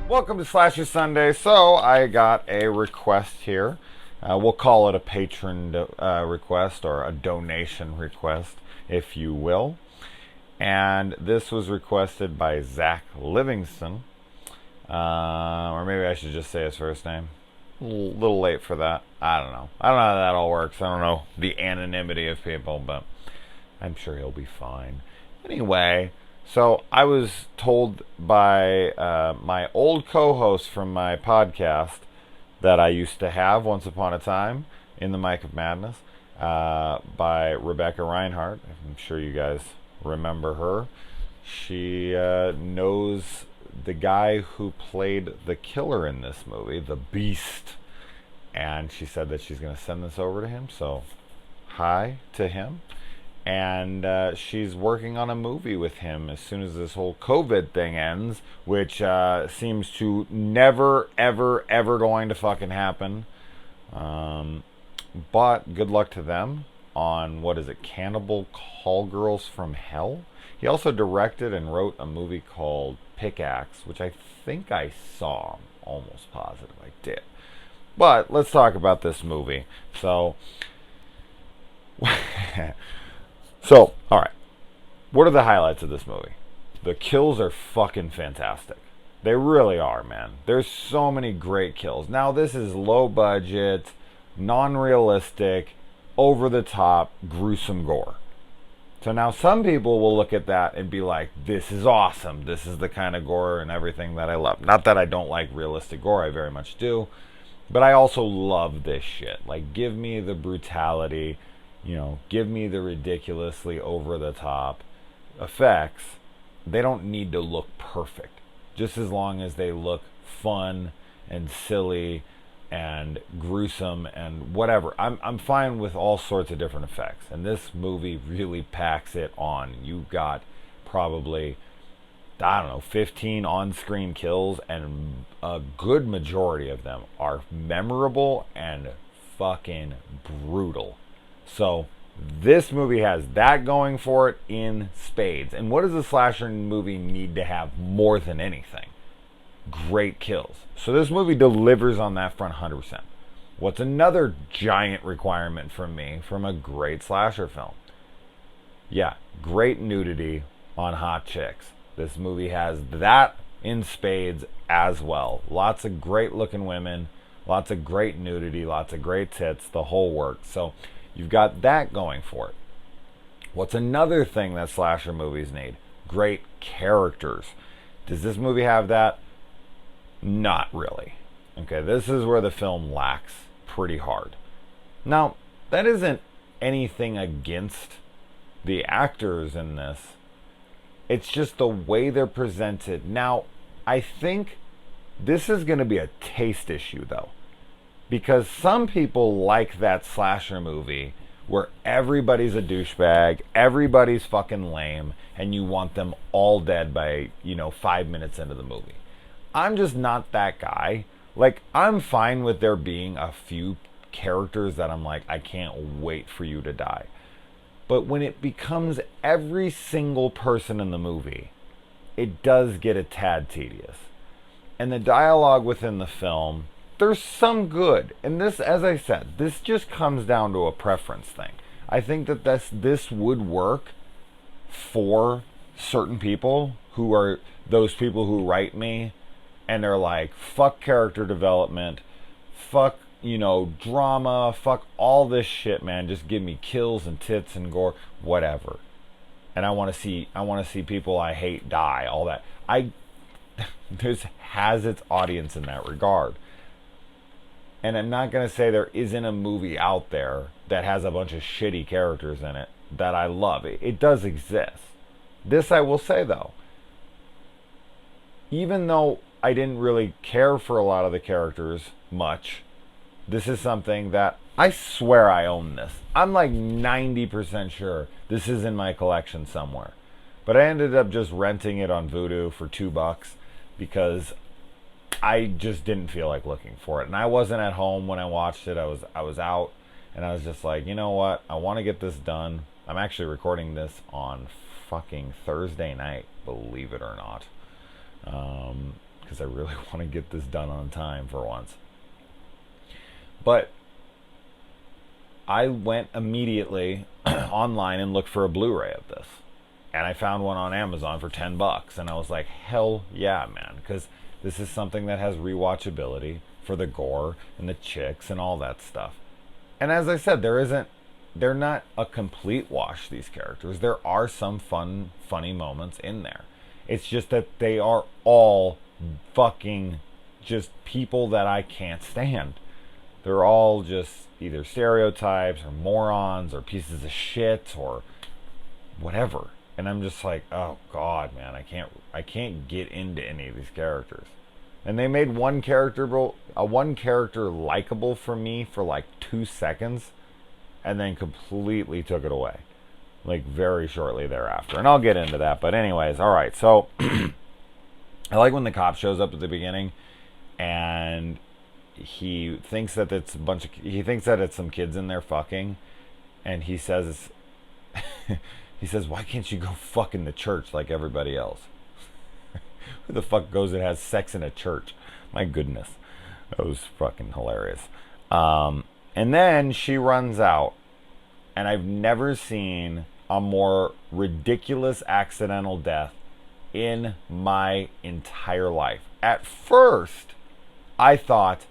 Welcome to Slasher Sunday. So I got a request here. We'll call it a patron request or a donation request, if you will. And this was requested by Zach Livingston. Or maybe I should just say his first name. A little late for that. I don't know. I don't know how that all works. I don't know the anonymity of people, but I'm sure he'll be fine. Anyway, so I was told by my old co-host from my podcast that I used to have once upon a time in the Mic of Madness by Rebecca Reinhardt. I'm sure you guys remember her. She knows the guy who played the killer in this movie, the Beast. And she said that she's going to send this over to him. So, hi to him. And she's working on a movie with him as soon as this whole COVID thing ends, which seems to never, ever, ever going to fucking happen. But good luck to them on, what is it, Cannibal Call Girls from Hell? He also directed and wrote a movie called Pickaxe, which I think I saw. I'm almost positive I did. But let's talk about this movie. So... So, alright. What are the highlights of this movie? The kills are fucking fantastic. They really are, man. There's so many great kills. Now, this is low budget, non-realistic, over-the-top, gruesome gore. So now some people will look at that and be like, this is awesome. This is the kind of gore and everything that I love. Not that I don't like realistic gore, I very much do. But I also love this shit. Like, give me the brutality. You know, give me the ridiculously over-the-top effects. They don't need to look perfect. Just as long as they look fun and silly and gruesome and whatever. I'm fine with all sorts of different effects. And this movie really packs it on. You've got probably, I don't know, 15 on-screen kills, and a good majority of them are memorable and fucking brutal. So, this movie has that going for it in spades. And what does a slasher movie need to have more than anything? Great kills. So this movie delivers on that front 100%. What's another giant requirement from me from a great slasher film? Yeah, great nudity on hot chicks. This movie has that in spades as well. Lots of great looking women, lots of great nudity, lots of great tits, the whole works. So you've got that going for it. What's another thing that slasher movies need? Great characters. Does this movie have that? Not really. Okay, this is where the film lacks pretty hard. Now, that isn't anything against the actors in this. It's just the way they're presented. Now, I think this is going to be a taste issue, though. Because some people like that slasher movie where everybody's a douchebag, everybody's fucking lame, and you want them all dead by, 5 minutes into the movie. I'm just not that guy. Like, I'm fine with there being a few characters that I'm like, I can't wait for you to die. But when it becomes every single person in the movie, it does get a tad tedious. And the dialogue within the film, there's some good. And this, as I said, this just comes down to a preference thing. I think that this would work for certain people who are those people who write me and they're like, fuck character development, fuck, drama, fuck all this shit, man. Just give me kills and tits and gore, whatever. And I want to see people I hate die, all that. This has its audience in that regard. And I'm not going to say there isn't a movie out there that has a bunch of shitty characters in it that I love. It does exist. This I will say, though. Even though I didn't really care for a lot of the characters much, this is something that I swear I own this. I'm like 90% sure this is in my collection somewhere. But I ended up just renting it on Vudu for $2 because I just didn't feel like looking for it. And I wasn't at home when I watched it. I was out, and I was just like, you know what? I want to get this done. I'm actually recording this on fucking Thursday night, believe it or not. Because because I really want to get this done on time for once. But I went immediately online and looked for a Blu-ray of this. And I found one on Amazon for $10. And I was like, hell yeah, man. Because this is something that has rewatchability for the gore and the chicks and all that stuff. And as I said, they're not a complete wash, these characters. There are some funny moments in there. It's just that they are all fucking just people that I can't stand. They're all just either stereotypes or morons or pieces of shit or whatever. And I'm just like, oh god, man, I can't get into any of these characters. And they made one character likable for me for like 2 seconds, and then completely took it away, like very shortly thereafter. And I'll get into that. But anyways, all right. So I like when the cop shows up at the beginning, and he thinks that it's some kids in there fucking, and he says. He says, why can't you go fuck in the church like everybody else? Who the fuck goes and has sex in a church? My goodness. That was fucking hilarious. And then she runs out. And I've never seen a more ridiculous accidental death in my entire life. At first, I thought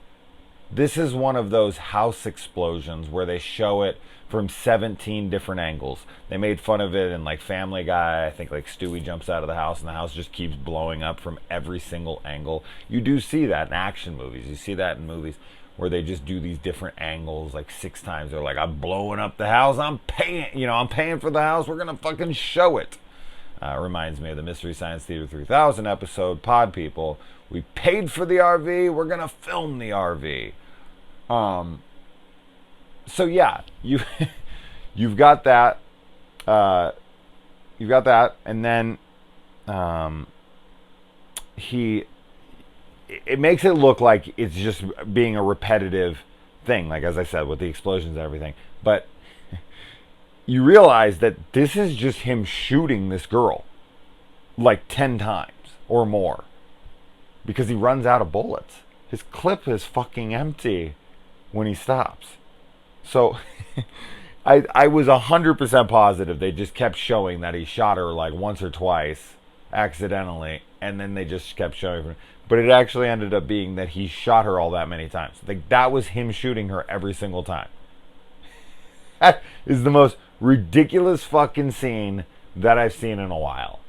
this is one of those house explosions where they show it from 17 different angles. They made fun of it in like Family Guy. I think like Stewie jumps out of the house and the house just keeps blowing up from every single angle. You do see that in action movies. You see that in movies where they just do these different angles like 6 times. They're like, I'm blowing up the house. I'm paying for the house. We're going to fucking show it. Reminds me of the Mystery Science Theater 3000 episode, Pod People. We paid for the RV. We're going to film the RV. So yeah, you've got that, and then it makes it look like it's just being a repetitive thing, like as I said, with the explosions and everything. But you realize that this is just him shooting this girl like 10 times or more because he runs out of bullets. His clip is fucking empty when he stops. So I was 100% positive they just kept showing that he shot her like once or twice accidentally, and then they just kept showing her. But it actually ended up being that he shot her all that many times. Like that was him shooting her every single time. That is the most ridiculous fucking scene that I've seen in a while.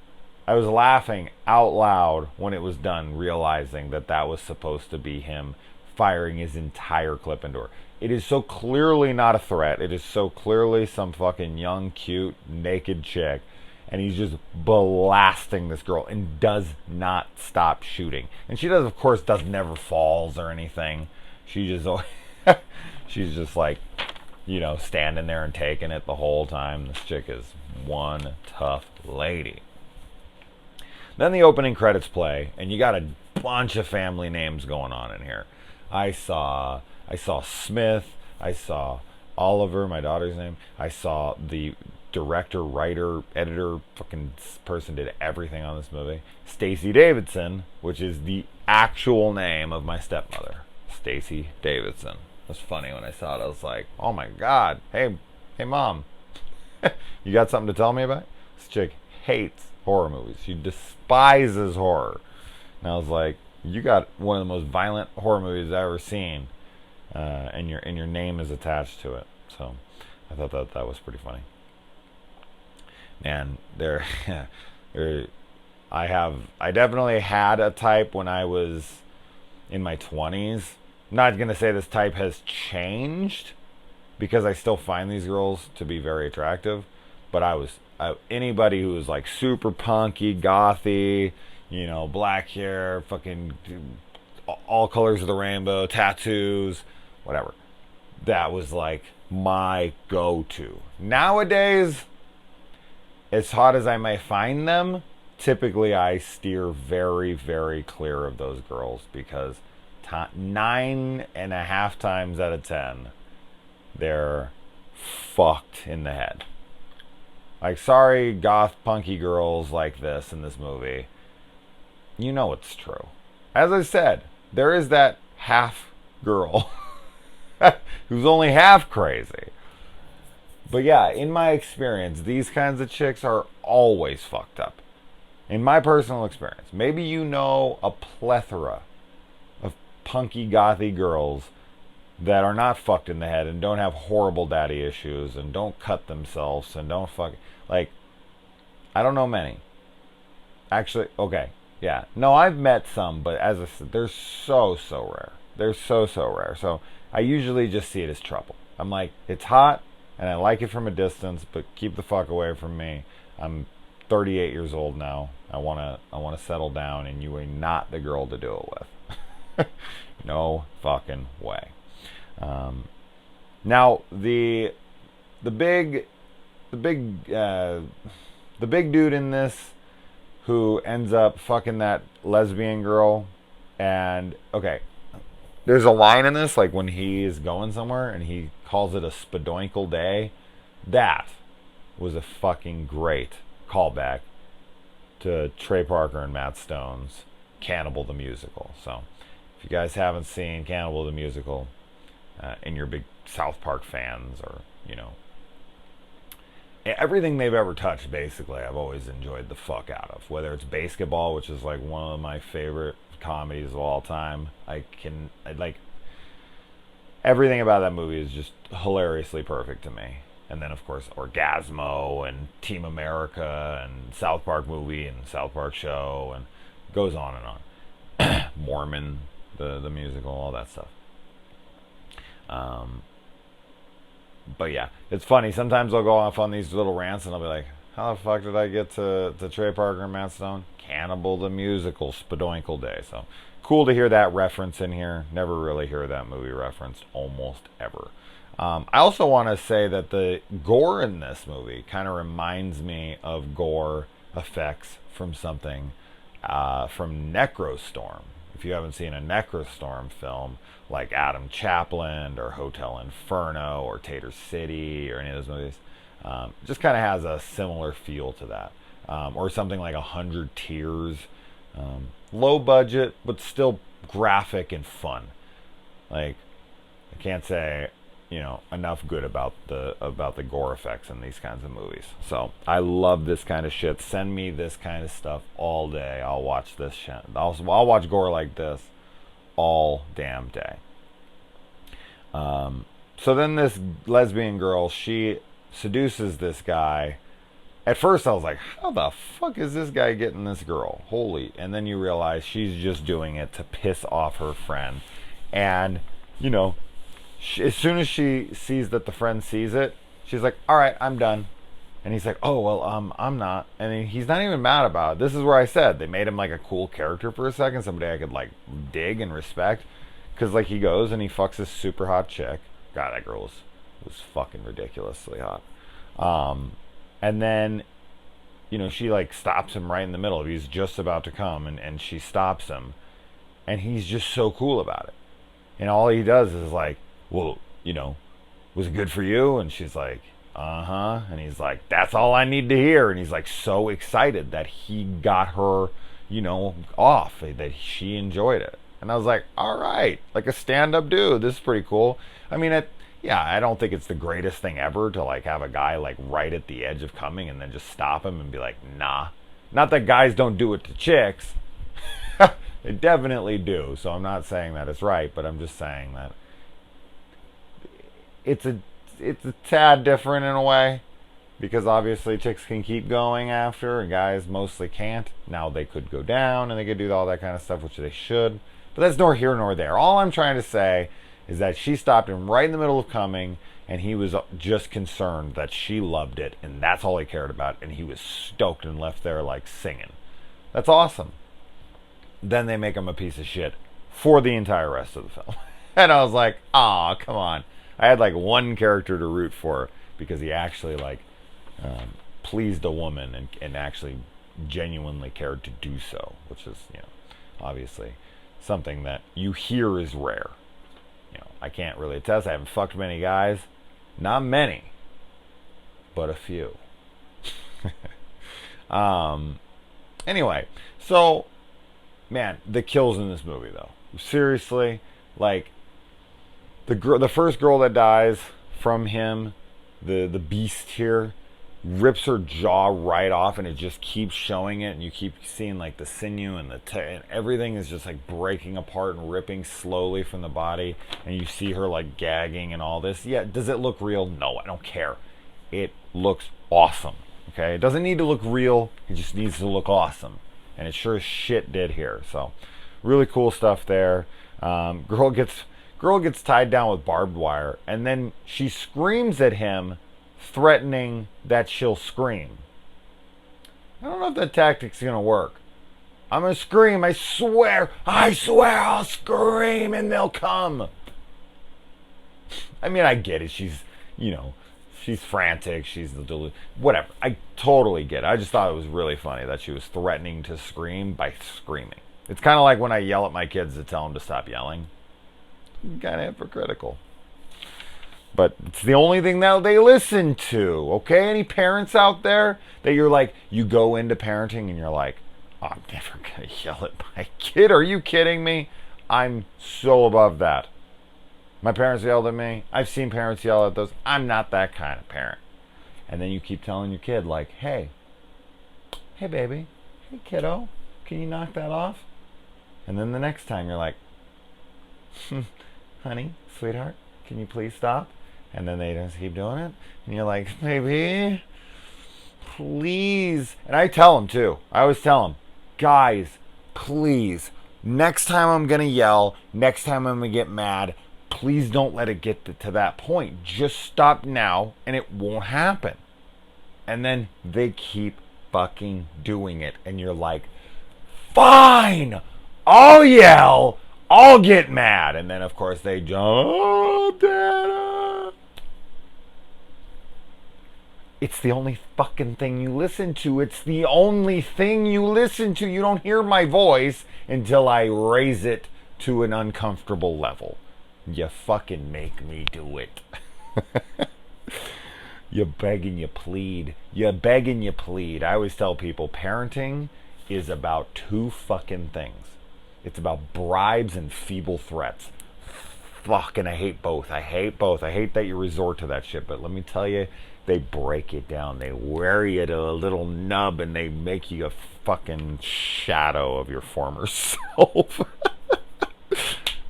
I was laughing out loud when it was done, realizing that that was supposed to be him firing his entire clip into her. It is so clearly not a threat. It is so clearly some fucking young, cute, naked chick. And he's just blasting this girl and does not stop shooting. And she does, of course, never falls or anything. She just, she's just like, standing there and taking it the whole time. This chick is one tough lady. Then the opening credits play, and you got a bunch of family names going on in here. I saw Smith. I saw Oliver, my daughter's name. I saw the director, writer, editor, fucking person did everything on this movie. Stacey Davidson, which is the actual name of my stepmother. Stacey Davidson. It was funny when I saw it. I was like, oh my god. Hey mom. You got something to tell me about? This chick hates horror movies. She despises horror. And I was like, you got one of the most violent horror movies I've ever seen, and your name is attached to it. So I thought that was pretty funny. Man, I definitely had a type when I was in my 20s. I'm not gonna say this type has changed, because I still find these girls to be very attractive. But anybody who was like super punky, gothy, black hair, fucking all colors of the rainbow, tattoos, whatever. That was like my go-to. Nowadays, as hot as I may find them, typically I steer very, very clear of those girls, because 9.5 times out of 10, they're fucked in the head. Like, sorry, goth, punky girls like this in this movie. You know it's true. as I said, there is that half girl who's only half crazy. But yeah, in my experience, these kinds of chicks are always fucked up. In my personal experience, maybe you know a plethora of punky, gothy girls that are not fucked in the head and don't have horrible daddy issues and don't cut themselves and don't fuck. Like, I don't know many. Actually, okay, yeah. No, I've met some, but as I said, they're so rare. They're so rare. So I usually just see it as trouble. I'm like, it's hot and I like it from a distance, but keep the fuck away from me. I'm 38 years old now. I wanna settle down, and you are not the girl to do it with. No fucking way. Now the big dude in this who ends up fucking that lesbian girl, and okay, there's a line in this, like when he is going somewhere and he calls it a spadoinkle day. That was a fucking great callback to Trey Parker and Matt Stone's Cannibal the Musical. So if you guys haven't seen Cannibal the Musical, and you're big South Park fans, or everything they've ever touched, basically, I've always enjoyed the fuck out of. Whether it's Basketball, which is like one of my favorite comedies of all time. I like everything about that movie is just hilariously perfect to me. And then, of course, Orgasmo and Team America and South Park movie and South Park show, and goes on and on. Mormon, the musical, all that stuff. But yeah, it's funny. Sometimes I'll go off on these little rants and I'll be like, how the fuck did I get to Trey Parker and Matt Stone? Cannibal the Musical, Spadoinkle Day. So cool to hear that reference in here. Never really hear that movie referenced almost ever. I also want to say that the gore in this movie kind of reminds me of gore effects from something from Necrostorm. If you haven't seen a Necrostorm film like Adam Chaplin or Hotel Inferno or Tater City or any of those movies, it just kind of has a similar feel to that. Or something like 100 Tears. Low budget, but still graphic and fun. Like, I can't say enough good about the gore effects in these kinds of movies. So I love this kind of shit. Send me this kind of stuff all day. I'll watch this shit. I'll watch gore like this all damn day. So then this lesbian girl, she seduces this guy. At first I was like, how the fuck is this guy getting this girl? Holy. And then you realize she's just doing it to piss off her friend. And as soon as she sees that the friend sees it, she's like, all right, I'm done. And he's like, oh, well, I'm not. And he's not even mad about it. This is where I said they made him like a cool character for a second, somebody I could like dig and respect. Because like he goes and he fucks this super hot chick. God, that girl was fucking ridiculously hot. And then, she like stops him right in the middle. He's just about to come, and she stops him. And he's just so cool about it. And all he does is like, well, was it good for you? And she's like, uh-huh. And he's like, that's all I need to hear. And he's like so excited that he got her, off, that she enjoyed it. And I was like, all right, like a stand-up dude. This is pretty cool. I mean, I don't think it's the greatest thing ever to like have a guy like right at the edge of coming and then just stop him and be like, nah. Not that guys don't do it to chicks. They definitely do. So I'm not saying that it's right, but I'm just saying that it's a tad different in a way, because obviously chicks can keep going after and guys mostly can't. Now they could go down and they could do all that kind of stuff, which they should, but that's nor here nor there. All I'm trying to say is that she stopped him right in the middle of coming, and he was just concerned that she loved it, and that's all he cared about, and he was stoked and left there like singing. That's awesome. Then they make him a piece of shit for the entire rest of the film. And I was like, aw, come on. I had like one character to root for because he actually like pleased a woman and actually genuinely cared to do so, which is, obviously something that you hear is rare. I can't really attest. I haven't fucked many guys. Not many, but a few. Anyway, so man, the kills in this movie though. Seriously, like the first girl that dies from him, the beast here, rips her jaw right off, and it just keeps showing it, and you keep seeing like the sinew and and everything is just like breaking apart and ripping slowly from the body, and you see her like gagging and all this. Yeah, does it look real? No, I don't care. It looks awesome. Okay, it doesn't need to look real. It just needs to look awesome, and it sure as shit did here. So, really cool stuff there. Girl gets tied down with barbed wire, and then she screams at him, threatening that she'll scream. I don't know if that tactic's gonna work. I'm gonna scream. I swear I'll scream and they'll come. I mean, I get it. She's frantic. She's whatever. I totally get it. I just thought it was really funny that she was threatening to scream by screaming. It's kind of like when I yell at my kids to tell them to stop yelling. Kind of hypocritical. But it's the only thing that they listen to, okay? Any parents out there that you're like, you go into parenting and you're like, oh, I'm never going to yell at my kid. Are you kidding me? I'm so above that. My parents yelled at me. I've seen parents yell at those. I'm not that kind of parent. And then you keep telling your kid, like, hey baby, hey kiddo, can you knock that off? And then the next time you're like, honey, sweetheart, can you please stop? And then they just keep doing it. And you're like, baby, please. And I tell them too. I always tell them, guys, please, next time I'm going to yell, next time I'm going to get mad, please don't let it get to that point. Just stop now and it won't happen. And then they keep fucking doing it. And you're like, fine, I'll yell, I'll get mad. And then of course they jump, Dada. It's the only fucking thing you listen to. It's the only thing you listen to. You don't hear my voice until I raise it to an uncomfortable level. You fucking make me do it. You beg and you plead. You beg and you plead. I always tell people parenting is about two fucking things. It's about bribes and feeble threats. Fucking I hate both. I hate both. I hate that you resort to that shit. But let me tell you, they break it down. They wear you to a little nub and they make you a fucking shadow of your former self.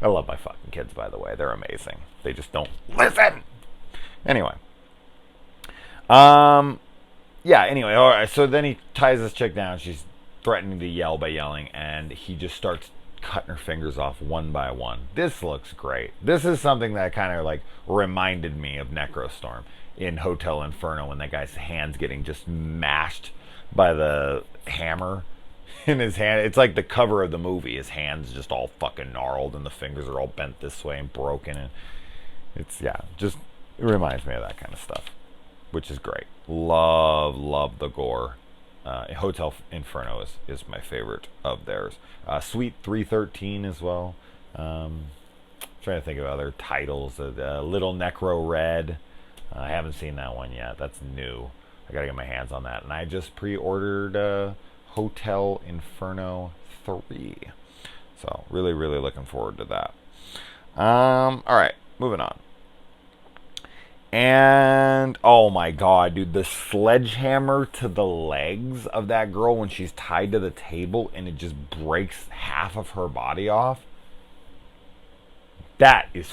I love my fucking kids, by the way. They're amazing. They just don't listen. Anyway. Anyway, all right. So then he ties this chick down. She's threatening to yell by yelling, and he just starts cutting her fingers off one by one. This looks great. This is something that kind of like reminded me of Necrostorm in Hotel Inferno when that guy's hand's getting just mashed by the hammer in his hand. It's like the cover of the movie. His hand's just all fucking gnarled and the fingers are all bent this way and broken, and it's it reminds me of that kind of stuff, which is great. Love the gore. Hotel Inferno is my favorite of theirs. Suite 313 as well. Trying to think of other titles. Little Necro Red. I haven't seen that one yet. That's new. I gotta get my hands on that. And I just pre-ordered Hotel Inferno 3. So really looking forward to that. Alright, moving on. And oh my god, dude, the sledgehammer to the legs of that girl when she's tied to the table and it just breaks half of her body off. That is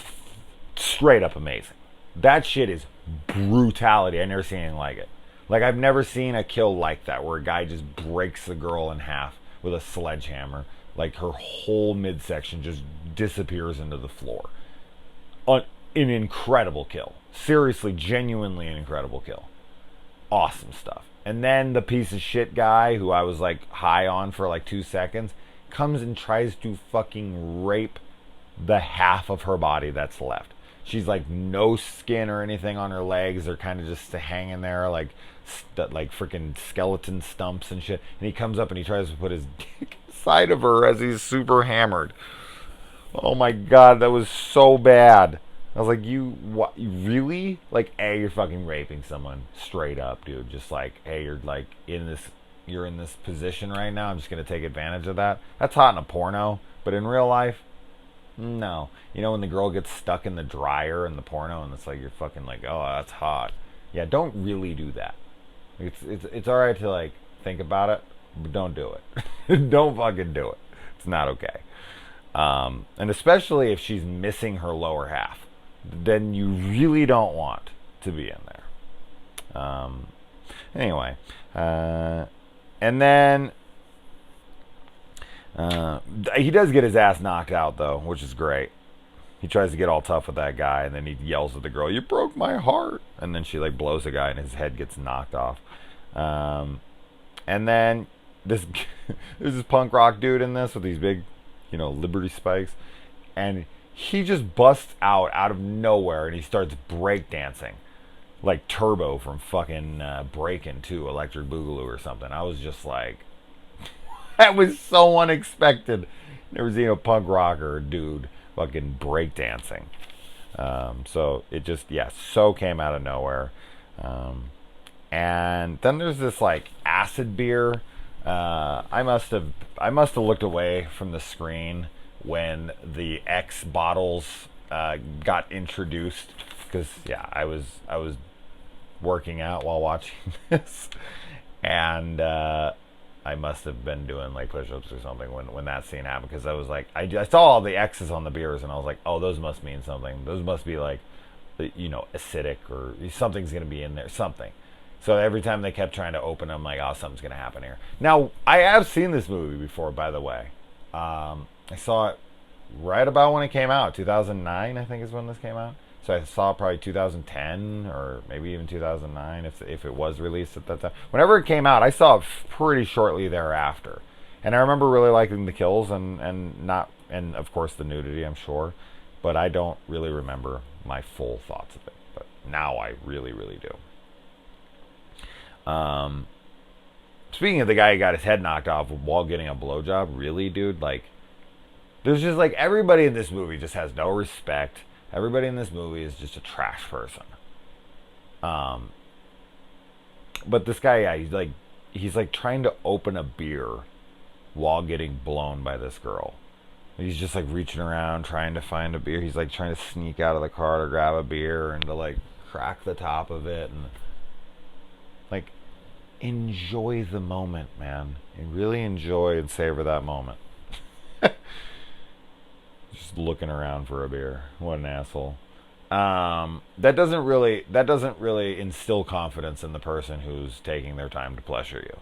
straight up amazing. That shit is brutality. I've never seen anything like it. Like, I've never seen a kill like that where a guy just breaks the girl in half with a sledgehammer. Like, her whole midsection just disappears into the floor. An incredible kill. Seriously, genuinely an incredible kill. Awesome stuff. And then the piece of shit guy who I was like high on for like 2 seconds comes and tries to fucking rape the half of her body that's left. She's like no skin or anything on her legs. They're kind of just hanging there like freaking skeleton stumps and shit. And he comes up and he tries to put his dick inside of her as he's super hammered. Oh my god, that was so bad. I was like, you really? Like, A, you're fucking raping someone straight up, dude. Just like, A, you're like in this you're in this position right now. I'm just going to take advantage of that. That's hot in a porno, but in real life, no. You know when the girl gets stuck in the dryer in the porno and it's like you're fucking like, oh, that's hot. Yeah, don't really do that. It's all right to like think about it, but don't do it. Don't fucking do it. It's not okay. And especially if she's missing her lower half, then you really don't want to be in there. Anyway, and then he does get his ass knocked out though, which is great. He tries to get all tough with that guy, and then he yells at the girl, "You broke my heart!" And then she like blows the guy, and his head gets knocked off. And then there's this punk rock dude in this with these big, Liberty spikes, and he just busts out of nowhere, and he starts breakdancing, like Turbo from fucking Breakin' 2, Electric Boogaloo or something. I was just like, that was so unexpected. Never seen a punk rocker dude fucking breakdancing. So it just, so came out of nowhere. And then there's this like acid beer. I must have looked away from the screen when the X bottles got introduced, because I was working out while watching this, and I must have been doing like push-ups or something when that scene happened, because I was like, I saw all the X's on the beers, and I was like, oh, those must mean something. Those must be like, acidic, or something's gonna be in there, something. So every time they kept trying to open them, I'm like, oh, something's going to happen here. Now, I have seen this movie before, by the way. I saw it right about when it came out. 2009, I think, is when this came out. So I saw it probably 2010 or maybe even 2009 if it was released at that time. Whenever it came out, I saw it pretty shortly thereafter. And I remember really liking the kills and of course the nudity, I'm sure. But I don't really remember my full thoughts of it. But now I really, really do. Speaking of the guy who got his head knocked off while getting a blowjob, really, dude? Like, there's just like everybody in this movie just has no respect. Everybody in this movie is just a trash person. But this guy, he's like trying to open a beer while getting blown by this girl. He's just like reaching around trying to find a beer. He's like trying to sneak out of the car to grab a beer and to like crack the top of it and like enjoy the moment, man. And really enjoy and savor that moment. Just looking around for a beer. What an asshole. That doesn't really instill confidence in the person who's taking their time to pleasure you.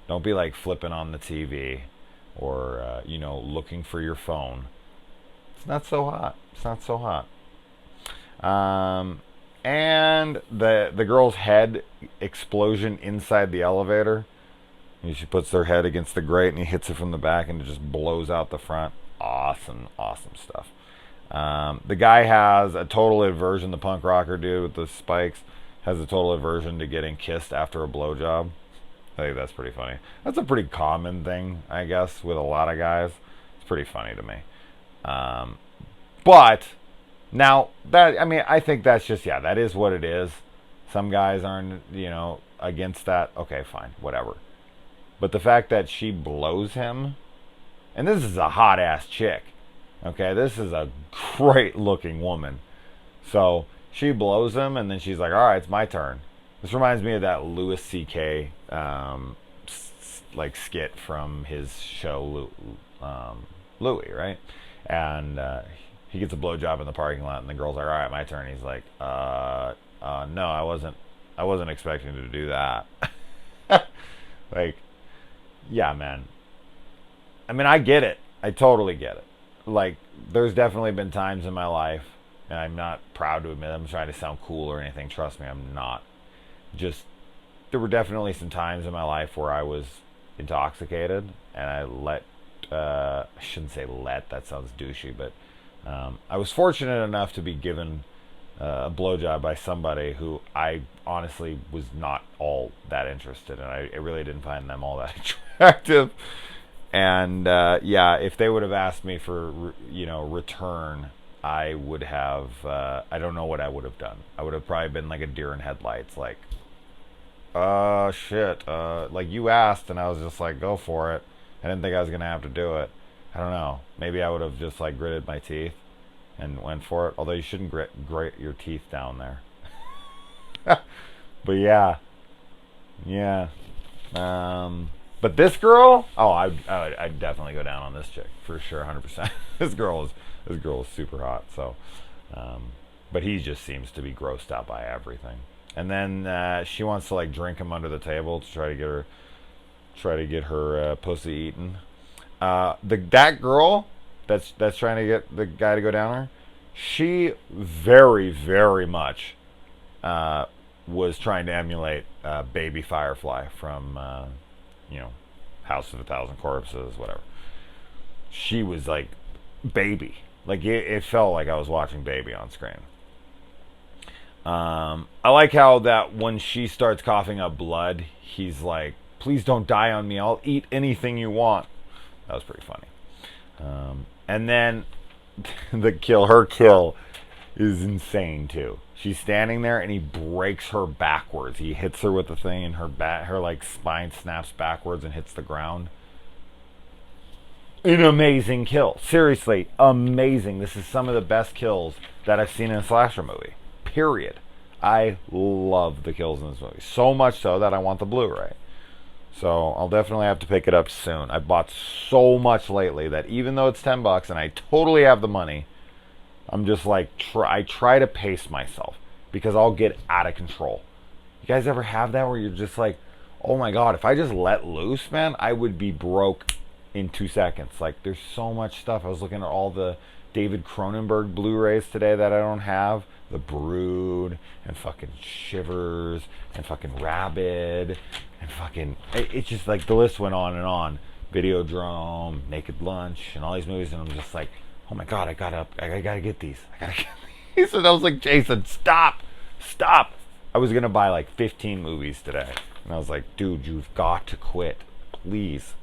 Don't be like flipping on the TV or looking for your phone. It's not so hot. It's not so hot. And the girl's head explosion inside the elevator. She puts her head against the grate and he hits it from the back and it just blows out the front. Awesome stuff. The guy has a total aversion, the punk rocker dude with the spikes has a total aversion to getting kissed after a blowjob. I think that's pretty funny. That's a pretty common thing, I guess, with a lot of guys. It's pretty funny to me. But now I think that's just, that is what it is. Some guys aren't, against that. Okay, fine, whatever. But the fact that she blows him, and this is a hot ass chick. Okay, this is a great looking woman. So she blows him, and then she's like, "All right, it's my turn." This reminds me of that Louis C.K. Like skit from his show Louis, right? And he gets a blowjob in the parking lot, and the girl's like, "All right, my turn." He's like, "No, I wasn't expecting to do that." Like, yeah, man. I mean, I get it. I totally get it. Like, there's definitely been times in my life, and I'm not proud to admit I'm trying to sound cool or anything. Trust me, I'm not. Just, there were definitely some times in my life where I was intoxicated, and I shouldn't say that sounds douchey, but I was fortunate enough to be given a blowjob by somebody who I honestly was not all that interested in. I really didn't find them all that attractive. And if they would have asked me for return, I would have I don't know what I would have done. I would have probably been like a deer in headlights, like, shit. Like you asked, and I was just like, go for it. I didn't think I was gonna have to do it. I don't know. Maybe I would have just like gritted my teeth and went for it. Although you shouldn't grate your teeth down there. But yeah, yeah. But this girl, oh, I'd definitely go down on this chick for sure, 100%. This girl is super hot. So, but he just seems to be grossed out by everything. And then she wants to like drink him under the table to try to get her pussy eaten. That girl that's trying to get the guy to go down her, she very very much was trying to emulate Baby Firefly from House of a Thousand Corpses, whatever. She was like Baby, like it felt like I was watching Baby on screen. I like how that when she starts coughing up blood, he's like, "Please don't die on me. I'll eat anything you want." That was pretty funny. And then her kill is insane too. She's standing there and he breaks her backwards. He hits her with the thing and her like spine snaps backwards and hits the ground. An amazing kill. Seriously, amazing. This is some of the best kills that I've seen in a slasher movie. Period. I love the kills in this movie. So much so that I want the Blu-ray. So I'll definitely have to pick it up soon. I bought so much lately that even though it's $10 and I totally have the money, I'm just like, I try to pace myself because I'll get out of control. You guys ever have that where you're just like, oh my God, if I just let loose, man, I would be broke in 2 seconds. Like, there's so much stuff. I was looking at all the David Cronenberg Blu-rays today that I don't have. The Brood and fucking Shivers and fucking Rabid and fucking, it's just like the list went on and on. Videodrome, Naked Lunch, and all these movies, and I'm just like, oh my God, I gotta get these. I gotta get these. And I was like, Jason, stop. I was gonna buy like 15 movies today, and I was like, dude, you've got to quit, please.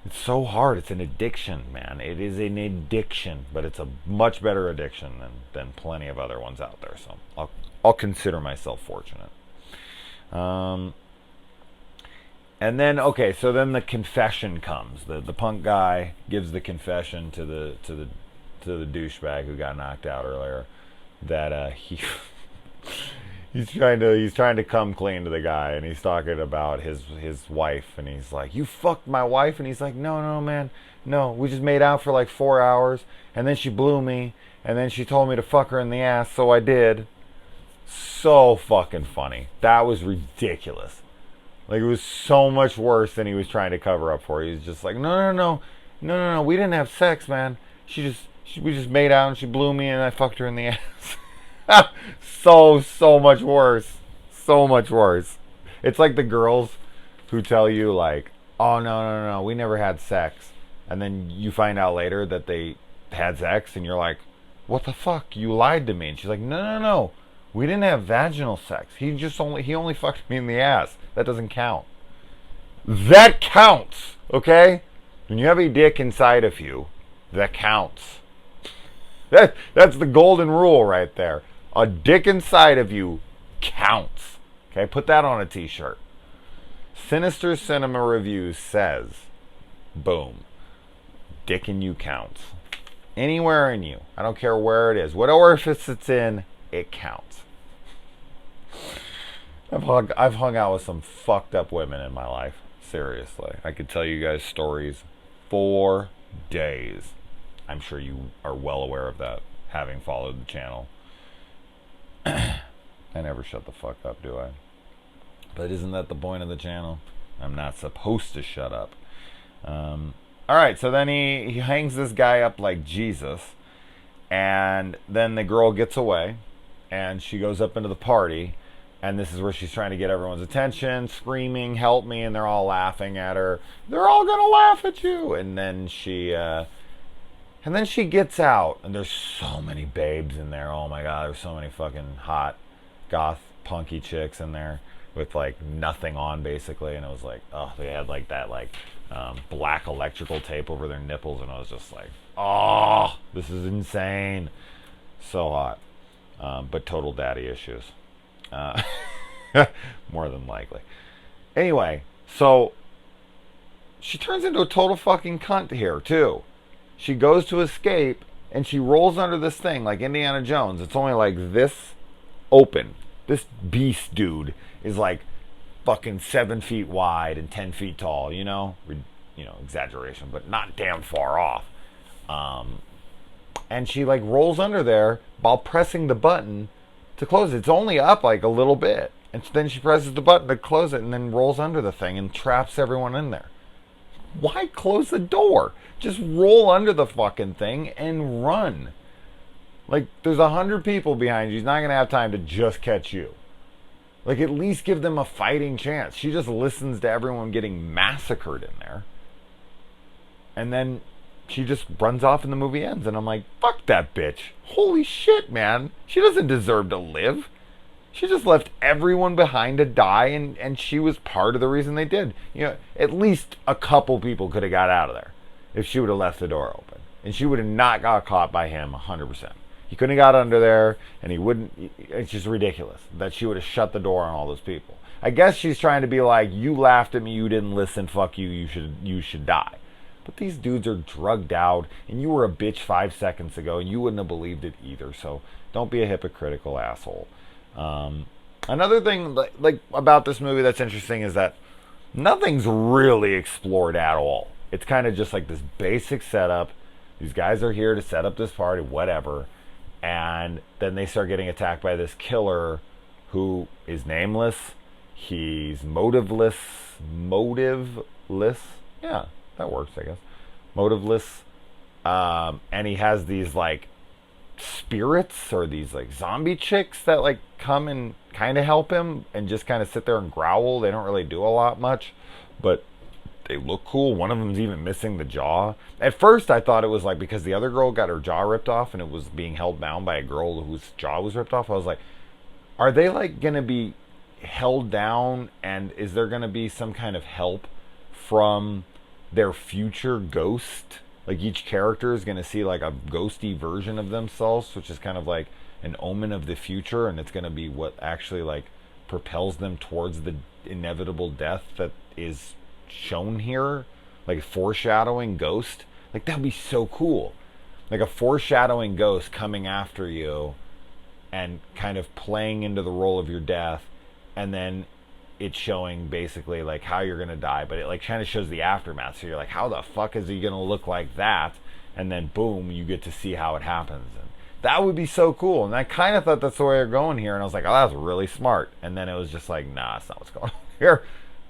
It's so hard. It's an addiction, man. It is an addiction, but it's a much better addiction than plenty of other ones out there. So I'll consider myself fortunate. And then so then the confession comes. The punk guy gives the confession to the douchebag who got knocked out earlier that he's trying to come clean to the guy, and he's talking about his wife, and he's like, "You fucked my wife," and he's like, "No, man, no, we just made out for like 4 hours, and then she blew me, and then she told me to fuck her in the ass, so I did." So fucking funny. That was ridiculous. Like, it was so much worse than he was trying to cover up for. He was just like, no, we didn't have sex, man. We just made out and she blew me and I fucked her in the ass. So much worse. So much worse. It's like the girls who tell you like, oh no, we never had sex. And then you find out later that they had sex and you're like, what the fuck? You lied to me. And she's like, no. We didn't have vaginal sex. He only fucked me in the ass. That doesn't count. That counts, okay? When you have a dick inside of you, that counts. That's the golden rule right there. A dick inside of you counts. Okay, put that on a t-shirt. Sinister Cinema Reviews says, boom, dick in you counts. Anywhere in you. I don't care where it is. What orifice it's in, it counts. I've hung out with some fucked up women in my life. Seriously. I could tell you guys stories for days. I'm sure you are well aware of that, having followed the channel. I never shut the fuck up, do I? But isn't that the point of the channel? I'm not supposed to shut up. Alright, so then he hangs this guy up like Jesus. And then the girl gets away. And she goes up into the party. And this is where she's trying to get everyone's attention, screaming, help me, and they're all laughing at her. They're all gonna laugh at you. And then she gets out, and there's so many babes in there. Oh my God, there's so many fucking hot, goth, punky chicks in there with like nothing on basically. And it was like, oh, they had like that black electrical tape over their nipples, and I was just like, oh, this is insane. So hot, but total daddy issues. More than likely. Anyway, so she turns into a total fucking cunt here, too. She goes to escape, and she rolls under this thing like Indiana Jones. It's only like this open. This beast dude is like fucking 7 feet wide and 10 feet tall, you know? Exaggeration, but not damn far off. And she like rolls under there while pressing the button to close it. It's only up like a little bit. And then she presses the button to close it and then rolls under the thing and traps everyone in there. Why close the door? Just roll under the fucking thing and run. Like, there's 100 people behind you. He's not going to have time to just catch you. Like, at least give them a fighting chance. She just listens to everyone getting massacred in there. And then she just runs off and the movie ends. And I'm like, fuck that bitch. Holy shit, man. She doesn't deserve to live. She just left everyone behind to die, and she was part of the reason they did. At least a couple people could have got out of there if she would have left the door open. And she would have not got caught by him 100%. He couldn't have got under there, and he wouldn't. It's just ridiculous that she would have shut the door on all those people. I guess she's trying to be like, you laughed at me, you didn't listen, fuck you, you should die. But these dudes are drugged out, and you were a bitch 5 seconds ago, and you wouldn't have believed it either. So don't be a hypocritical asshole. Another thing like about this movie that's interesting is that nothing's really explored at all. It's kind of just like this basic setup. These guys are here to set up this party, whatever. And then they start getting attacked by this killer who is nameless. He's motiveless. Yeah, that works, I guess. Motiveless. And he has these like spirits or these like zombie chicks that like come and kind of help him and just kind of sit there and growl. They don't really do a lot much, but they look cool. One of them's even missing the jaw. At first I thought it was like because the other girl got her jaw ripped off and it was being held bound by a girl whose jaw was ripped off. I was like, are they like gonna be held down, and is there gonna be some kind of help from their future ghost? Like each character is going to see like a ghosty version of themselves, which is kind of like an omen of the future, and it's going to be what actually like propels them towards the inevitable death that is shown here, like a foreshadowing ghost. Like that'd be so cool. Like a foreshadowing ghost coming after you and kind of playing into the role of your death, and then it's showing basically like how you're gonna die, but it like kind of shows the aftermath. So you're like, how the fuck is he gonna look like that? And then boom, you get to see how it happens. And that would be so cool. And I kind of thought that's the way they're going here. And I was like, oh, that's really smart. And then it was just like, nah, that's not what's going on here.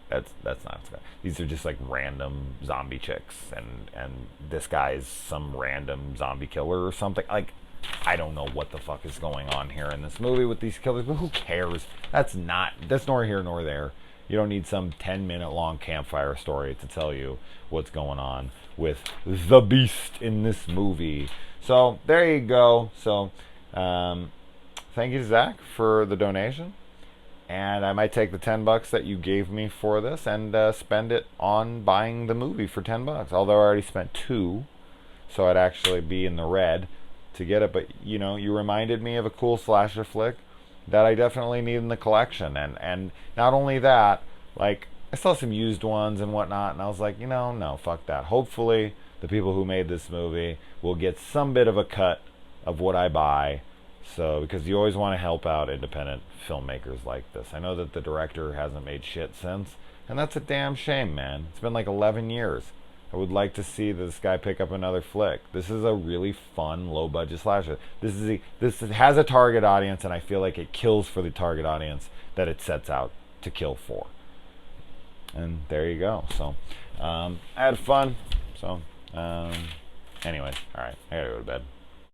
That's not what's going on. These are just like random zombie chicks, and this guy's some random zombie killer or something. Like, I don't know what the fuck is going on here in this movie with these killers, but who cares? That's nor here nor there. You don't need some 10-minute long campfire story to tell you what's going on with the beast in this movie. So there you go. So thank you, Zach, for the donation. And I might take the $10 that you gave me for this and spend it on buying the movie for $10. Although I already spent $2, so I'd actually be in the red to get it. But you reminded me of a cool slasher flick that I definitely need in the collection. And not only that, like I saw some used ones and whatnot, and I was like, no, fuck that. Hopefully the people who made this movie will get some bit of a cut of what I buy. So, because you always want to help out independent filmmakers like this. I know that the director hasn't made shit since, and that's a damn shame, man. It's been like 11 years. I would like to see this guy pick up another flick. This is a really fun, low-budget slasher. This has a target audience, and I feel like it kills for the target audience that it sets out to kill for. And there you go. So, I had fun. So, anyways, all right. I gotta go to bed.